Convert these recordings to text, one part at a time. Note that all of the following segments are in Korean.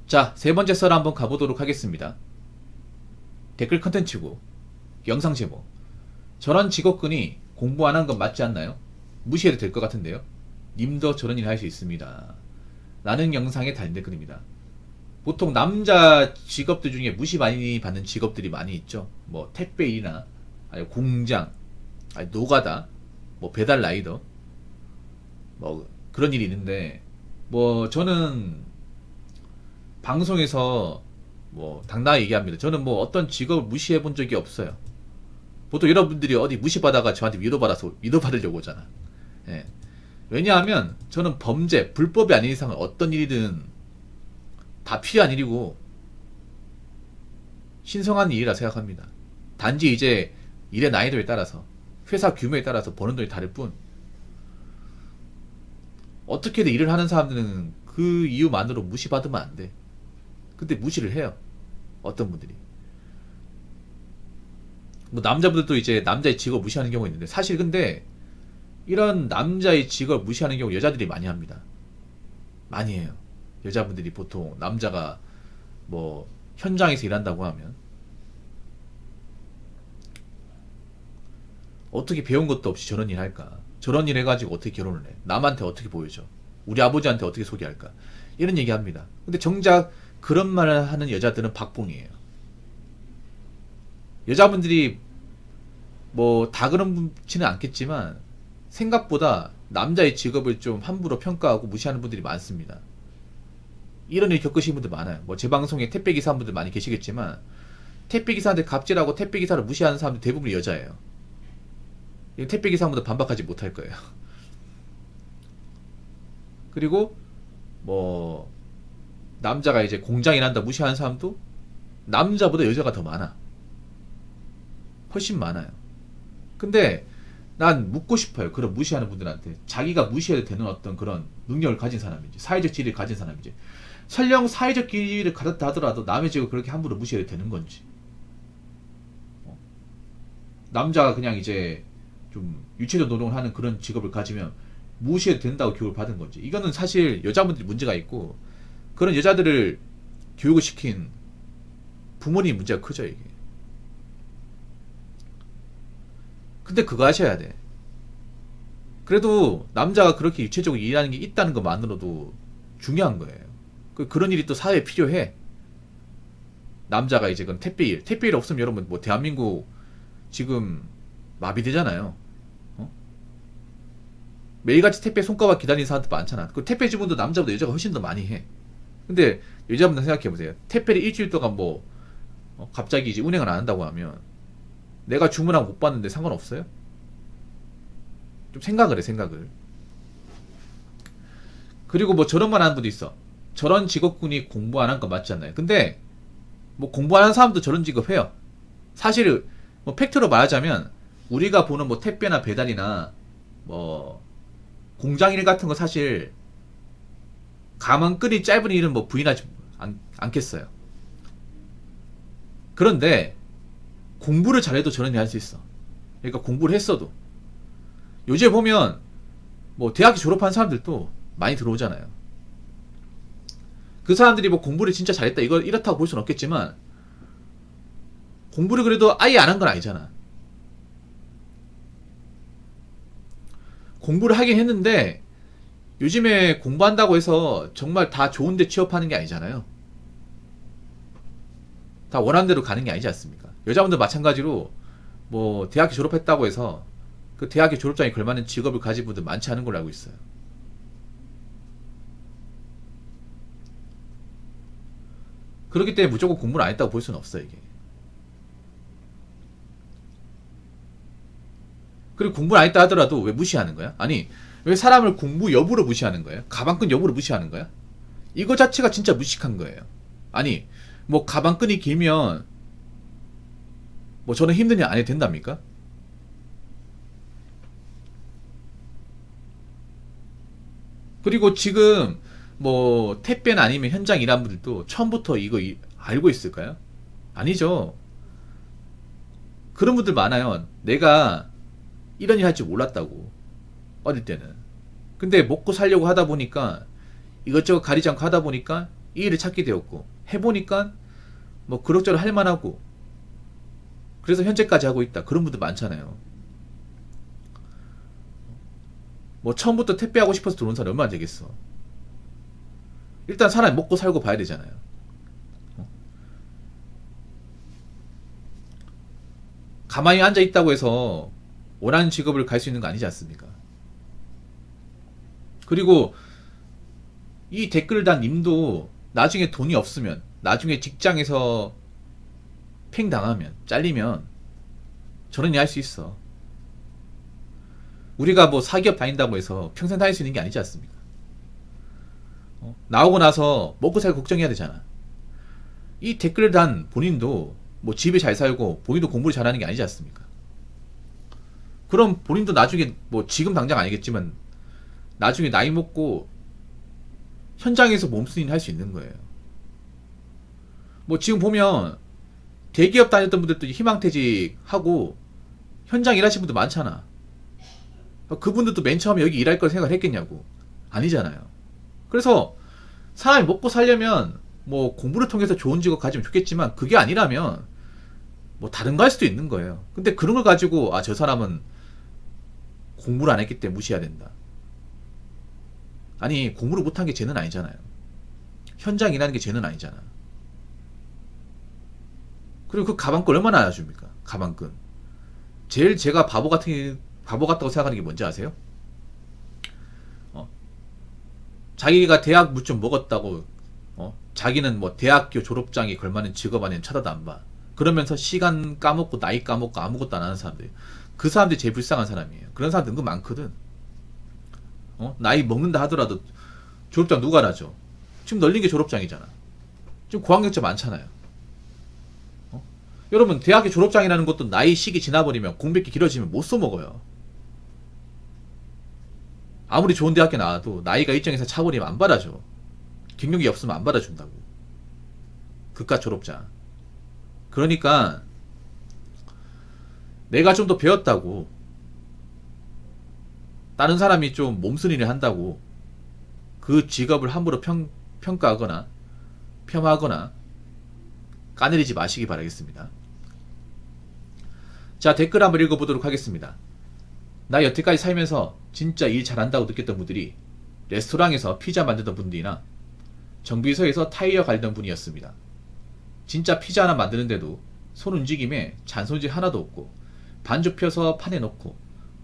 자, 세 번째 썰 한번 가보도록 하겠습니다. 댓글 컨텐츠고 영상 제목. 저런 직업군이 공부 안 한 건 맞지 않나요? 무시해도 될 것 같은데요. 님도 저런 일 할 수 있습니다. 라는 영상에 달린 댓글입니다. 보통 남자 직업들 중에 무시 많이 받는 직업들이 많이 있죠. 뭐 택배 일이나 아니 공장, 아니 노가다, 뭐 배달 라이더, 뭐 그런 일이 있는데, 뭐 저는 방송에서 뭐 당당하게 얘기합니다. 저는 뭐 어떤 직업을 무시해 본 적이 없어요. 보통 여러분들이 어디 무시받아가 저한테 위로받으려고 오잖아. 예. 왜냐하면 저는 범죄, 불법이 아닌 이상은 어떤 일이든 다 필요한 일이고 신성한 일이라 생각합니다. 단지 이제 일의 난이도에 따라서, 회사 규모에 따라서 버는 돈이 다를 뿐, 어떻게든 일을 하는 사람들은 그 이유만으로 무시받으면 안 돼. 근데 무시를 해요. 어떤 분들이. 뭐 남자분들도 이제 남자의 직업 무시하는 경우가 있는데, 사실 근데 이런 남자의 직업 무시하는 경우 여자들이 많이 합니다. 많이 해요. 여자분들이 보통 남자가 뭐 현장에서 일한다고 하면 어떻게 배운 것도 없이 저런 일 할까? 저런 일 해가지고 어떻게 결혼을 해? 남한테 어떻게 보여줘? 우리 아버지한테 어떻게 소개할까? 이런 얘기 합니다. 근데 정작 그런 말을 하는 여자들은 박봉이에요. 여자분들이 뭐 다 그렇지는 않겠지만 생각보다 남자의 직업을 좀 함부로 평가하고 무시하는 분들이 많습니다. 이런 일 겪으신 분들 많아요. 뭐 제 방송에 택배기사분들 많이 계시겠지만 택배기사한테 갑질하고 택배기사를 무시하는 사람들 대부분 여자예요. 택배기사분들 반박하지 못할 거예요. 그리고 뭐 남자가 이제 공장 일한다 무시하는 사람도 남자보다 여자가 더 많아. 훨씬 많아요. 근데 난 묻고 싶어요. 그런 무시하는 분들한테. 자기가 무시해도 되는 어떤 그런 능력을 가진 사람인지, 사회적 지위를 가진 사람인지, 설령 사회적 지위를 가졌다 하더라도 남의 직업을 그렇게 함부로 무시해도 되는 건지. 남자가 그냥 이제 좀 유체적 노동을 하는 그런 직업을 가지면 무시해도 된다고 교육을 받은 건지. 이거는 사실 여자분들이 문제가 있고, 그런 여자들을 교육을 시킨 부모님 문제가 크죠, 이게. 근데 그거 하셔야 돼. 그래도 남자가 그렇게 유체적으로 일하는 게 있다는 것만으로도 중요한 거예요. 그런 일이 또 사회에 필요해. 남자가 이제 그건 택배 일 없으면 여러분 뭐 대한민국 지금 마비되잖아요. 어? 매일같이 택배 손가락 기다리는 사람도 많잖아. 그 택배 직원도 남자보다 여자가 훨씬 더 많이 해. 근데 여자분들 생각해보세요. 택배를 일주일 동안 뭐 갑자기 이제 운행을 안 한다고 하면 내가 주문하고 못 받는데 상관없어요? 좀 생각을 해, 생각을. 그리고 뭐 저런 말 하는 분도 있어. 저런 직업군이 공부 안 한 거 맞지 않나요? 근데 뭐 공부 안 하는 사람도 저런 직업 해요. 사실 뭐 팩트로 말하자면 우리가 보는 뭐 택배나 배달이나 뭐 공장 일 같은 거 사실 가만 끈이 짧은 일은 뭐 부인하지 않겠어요. 그런데 공부를 잘해도 저런 일 할 수 있어. 그러니까 공부를 했어도. 요새 보면 뭐 대학교 졸업한 사람들도 많이 들어오잖아요. 그 사람들이 뭐 공부를 진짜 잘했다 이렇다고 볼 수는 없겠지만 공부를 그래도 아예 안 한 건 아니잖아. 공부를 하긴 했는데 요즘에 공부한다고 해서 정말 다 좋은데 취업하는 게 아니잖아요. 다 원하는 대로 가는 게 아니지 않습니까? 여자분들 마찬가지로 뭐 대학교 졸업했다고 해서 그 대학교 졸업장에 걸맞는 직업을 가진 분들 많지 않은 걸로 알고 있어요. 그렇기 때문에 무조건 공부를 안 했다고 볼 수는 없어요, 이게. 그리고 공부를 안 했다 하더라도 왜 무시하는 거야? 아니, 왜 사람을 공부 여부로 무시하는 거예요? 가방끈 여부로 무시하는 거야? 이거 자체가 진짜 무식한 거예요. 아니, 뭐 가방끈이 길면 뭐 저는 힘든 일 안 해도 된답니까? 그리고 지금 뭐 택배나 아니면 현장 일한 분들도 처음부터 이거 알고 있을까요? 아니죠. 그런 분들 많아요. 내가 이런 일 할 줄 몰랐다고. 어릴 때는. 근데 먹고 살려고 하다 보니까 이것저것 가리지 않고 하다 보니까 이 일을 찾게 되었고, 해보니까 뭐 그럭저럭 할만하고, 그래서 현재까지 하고 있다. 그런 분들 많잖아요. 뭐 처음부터 택배하고 싶어서 들어온 사람이 얼마나 되겠어. 일단 사람이 먹고 살고 봐야 되잖아요. 가만히 앉아 있다고 해서 원하는 직업을 갈 수 있는 거 아니지 않습니까? 그리고 이 댓글 단 님도 나중에 돈이 없으면, 나중에 직장에서 팽 당하면, 잘리면 저런 일 할 수 있어. 우리가 뭐 사기업 다닌다고 해서 평생 다닐 수 있는 게 아니지 않습니까? 나오고 나서 먹고 살고 걱정해야 되잖아. 이 댓글 단 본인도 뭐 집에 잘 살고 본인도 공부를 잘하는 게 아니지 않습니까? 그럼 본인도 나중에 뭐 지금 당장 아니겠지만 나중에 나이 먹고 현장에서 몸쓰는 일 할 수 있는 거예요. 뭐 지금 보면 대기업 다녔던 분들도 희망퇴직하고 현장 일하시는 분들 많잖아. 그분들도 맨 처음에 여기 일할 걸 생각했겠냐고. 아니잖아요. 그래서 사람이 먹고 살려면 뭐 공부를 통해서 좋은 직업 가지면 좋겠지만 그게 아니라면 뭐 다른 거 할 수도 있는 거예요. 근데 그런 걸 가지고 아, 저 사람은 공부를 안 했기 때문에 무시해야 된다. 아니, 공부를 못한 게 죄는 아니잖아요. 현장 일하는 게 죄는 아니잖아. 그리고 그 가방끈 얼마나 알아줍니까? 가방끈. 제일 제가 바보 같다고 생각하는 게 뭔지 아세요? 자기가 대학 물 좀 먹었다고, 자기는 뭐 대학교 졸업장에 걸맞는 직업 아니면 쳐다도 안 봐. 그러면서 시간 까먹고 나이 까먹고 아무것도 안 하는 사람들. 그 사람들이 제일 불쌍한 사람이에요. 그런 사람들 은근 많거든. 나이 먹는다 하더라도 졸업장 누가 알아줘? 지금 널린 게 졸업장이잖아. 지금 고학력자 많잖아요. 여러분, 대학교 졸업장이라는 것도 나이 시기 지나버리면 공백기 길어지면 못 써먹어요. 아무리 좋은 대학교 나와도 나이가 일정에서 차버리면 안 받아줘. 경력이 없으면 안 받아준다고. 그깟 졸업장. 그러니까 내가 좀 더 배웠다고, 다른 사람이 좀 몸쓰는 일을 한다고 그 직업을 함부로 평가하거나 폄하하거나 까내리지 마시기 바라겠습니다. 자, 댓글 한번 읽어보도록 하겠습니다. 나 여태까지 살면서 진짜 일 잘한다고 느꼈던 분들이 레스토랑에서 피자 만들던 분들이나 정비소에서 타이어 갈던 분이었습니다. 진짜 피자 하나 만드는데도 손 움직임에 잔손질 하나도 없고 반죽 펴서 판에 넣고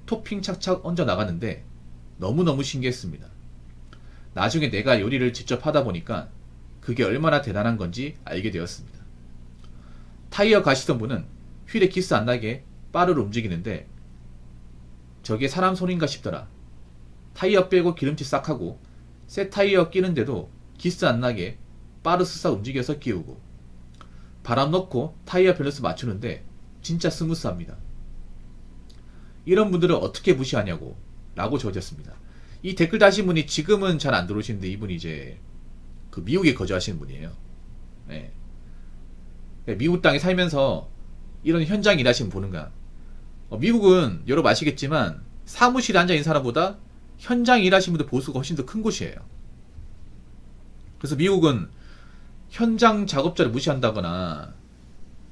토핑 착착 얹어 나가는데 너무너무 신기했습니다. 나중에 내가 요리를 직접 하다 보니까 그게 얼마나 대단한 건지 알게 되었습니다. 타이어 가시던 분은 휠에 기스 안 나게 바를 움직이는데 저게 사람 손인가 싶더라. 타이어 빼고 기름칠 싹 하고 새 타이어 끼는데도 기스 안 나게 바를 쓱싹 움직여서 끼우고 바람 넣고 타이어 밸런스 맞추는데 진짜 스무스합니다. 이런 분들은 어떻게 무시하냐고 라고 적어졌습니다. 이 댓글 다신 분이 지금은 잘 안 들어오시는데 이분이 이제 그 미국에 거주하시는 분이에요. 네. 미국 땅에 살면서 이런 현장 일하시는 분 보는 거야. 미국은 여러분 아시겠지만 사무실에 앉아있는 사람보다 현장 일하시는 분들 보수가 훨씬 더 큰 곳이에요. 그래서 미국은 현장 작업자를 무시한다거나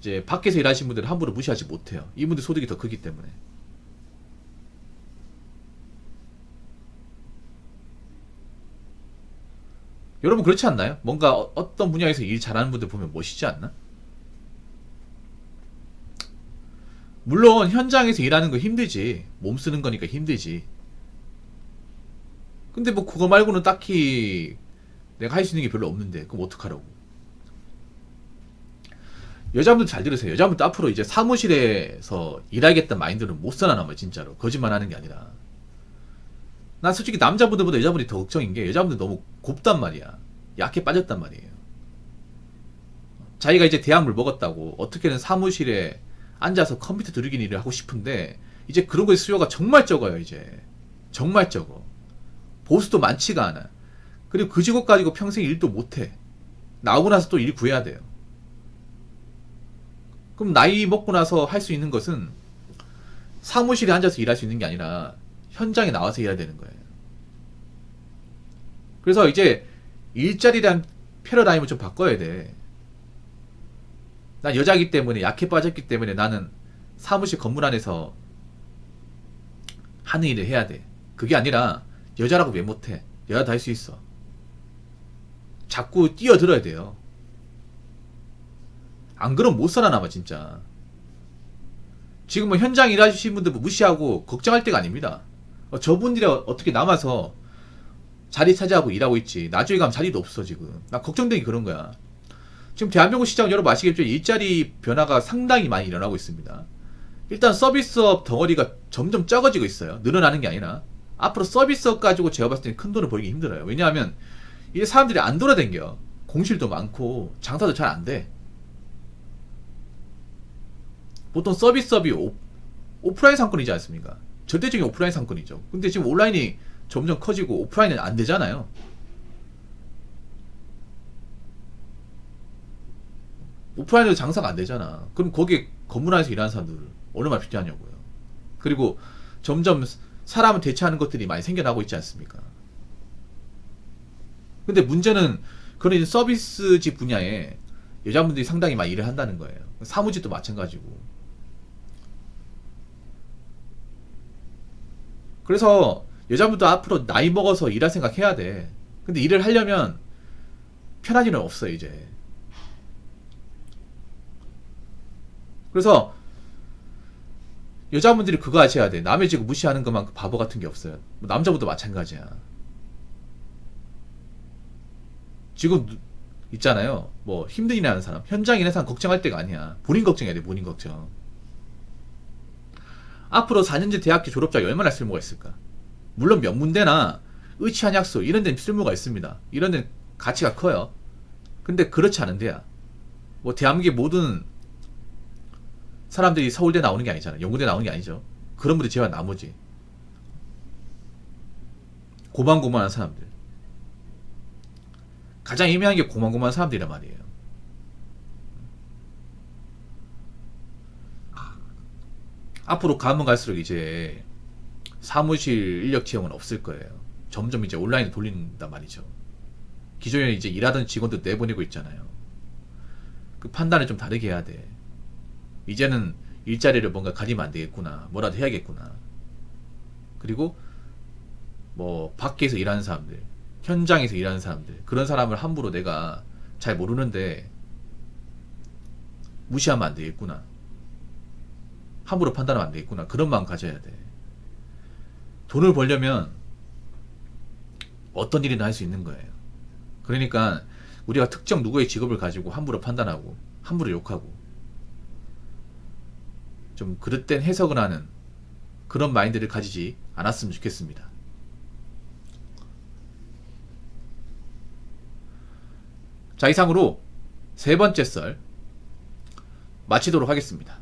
이제 밖에서 일하시는 분들을 함부로 무시하지 못해요. 이분들 소득이 더 크기 때문에. 여러분 그렇지 않나요? 뭔가 어떤 분야에서 일 잘하는 분들 보면 멋있지 않나? 물론 현장에서 일하는 거 힘들지. 몸 쓰는 거니까 힘들지. 근데 뭐 그거 말고는 딱히 내가 할 수 있는 게 별로 없는데 그럼 어떡하라고. 여자분들 잘 들으세요. 여자분들 앞으로 이제 사무실에서 일하겠다는 마인드는 못 살아남아요. 진짜로. 거짓말 하는 게 아니라. 난 솔직히 남자분들보다 여자분들이 더 걱정인 게 여자분들 너무 곱단 말이야. 약해 빠졌단 말이에요. 자기가 이제 대학물 먹었다고 어떻게든 사무실에 앉아서 컴퓨터 두르기는 일을 하고 싶은데 이제 그런 거의 수요가 정말 적어요. 이제 정말 적어. 보수도 많지가 않아. 그리고 그 직업 가지고 평생 일도 못해. 나오고 나서 또 일 구해야 돼요. 그럼 나이 먹고 나서 할 수 있는 것은 사무실에 앉아서 일할 수 있는 게 아니라 현장에 나와서 일해야 되는 거예요. 그래서 이제 일자리란 패러다임을 좀 바꿔야 돼. 난 여자기 때문에, 약해 빠졌기 때문에 나는 사무실 건물 안에서 하는 일을 해야 돼. 그게 아니라 여자라고 왜 못해? 여자도 할 수 있어. 자꾸 뛰어들어야 돼요. 안 그러면 못 살아남아 진짜. 지금 뭐 현장 일하시는 분들 무시하고 걱정할 때가 아닙니다. 저분들이 어떻게 남아서 자리 차지하고 일하고 있지. 나중에 가면 자리도 없어 지금. 나 걱정되기 그런 거야. 지금 대한민국 시장 여러분 아시겠죠? 일자리 변화가 상당히 많이 일어나고 있습니다. 일단 서비스업 덩어리가 점점 적어지고 있어요. 늘어나는 게 아니라. 앞으로 서비스업 가지고 제가 봤을 때 큰 돈을 벌기 힘들어요. 왜냐하면 이게 사람들이 안 돌아다녀. 공실도 많고 장사도 잘 안 돼. 보통 서비스업이 오프라인 상권이지 않습니까? 절대적인 오프라인 상권이죠. 근데 지금 온라인이 점점 커지고 오프라인은 안 되잖아요. 오프라인으로 장사가 안 되잖아. 그럼 거기에 건물 안에서 일하는 사람들 얼마나 필요하냐고요. 그리고 점점 사람을 대체하는 것들이 많이 생겨나고 있지 않습니까? 근데 문제는 그런 서비스직 분야에 여자분들이 상당히 많이 일을 한다는 거예요. 사무직도 마찬가지고. 그래서 여자분도 앞으로 나이 먹어서 일할 생각 해야 돼. 근데 일을 하려면 편한 일은 없어 이제. 그래서 여자분들이 그거 하셔야 돼. 남의 집 무시하는 것만큼 바보 같은 게 없어요. 남자분도 마찬가지야. 지금 있잖아요. 뭐 힘든 일 하는 사람, 현장에 있는 사람 걱정할 때가 아니야. 본인 걱정해야 돼. 본인 걱정. 앞으로 4년제 대학교 졸업자가 얼마나 쓸모가 있을까? 물론 명문대나 의치한약수 이런 데는 쓸모가 있습니다. 이런 데는 가치가 커요. 근데 그렇지 않은 데야. 뭐 대한민국의 모든 사람들이 서울대 나오는 게 아니잖아. 연구대 나오는 게 아니죠. 그런 분들 제외한 나머지 고만고만한 사람들, 가장 애매한 게 고만고만한 사람들이란 말이에요. 앞으로 가면 갈수록 이제 사무실 인력 채용은 없을 거예요. 점점 이제 온라인에 돌린단 말이죠. 기존에 이제 일하던 직원들 내보내고 있잖아요. 그 판단을 좀 다르게 해야 돼. 이제는 일자리를 뭔가 가리면 안 되겠구나. 뭐라도 해야겠구나. 그리고 뭐 밖에서 일하는 사람들, 현장에서 일하는 사람들, 그런 사람을 함부로 내가 잘 모르는데 무시하면 안 되겠구나. 함부로 판단하면 안 되겠구나. 그런 마음 가져야 돼. 돈을 벌려면 어떤 일이나 할 수 있는 거예요. 그러니까 우리가 특정 누구의 직업을 가지고 함부로 판단하고 함부로 욕하고 좀 그릇된 해석을 하는 그런 마인드를 가지지 않았으면 좋겠습니다. 자, 이상으로 세 번째 썰 마치도록 하겠습니다.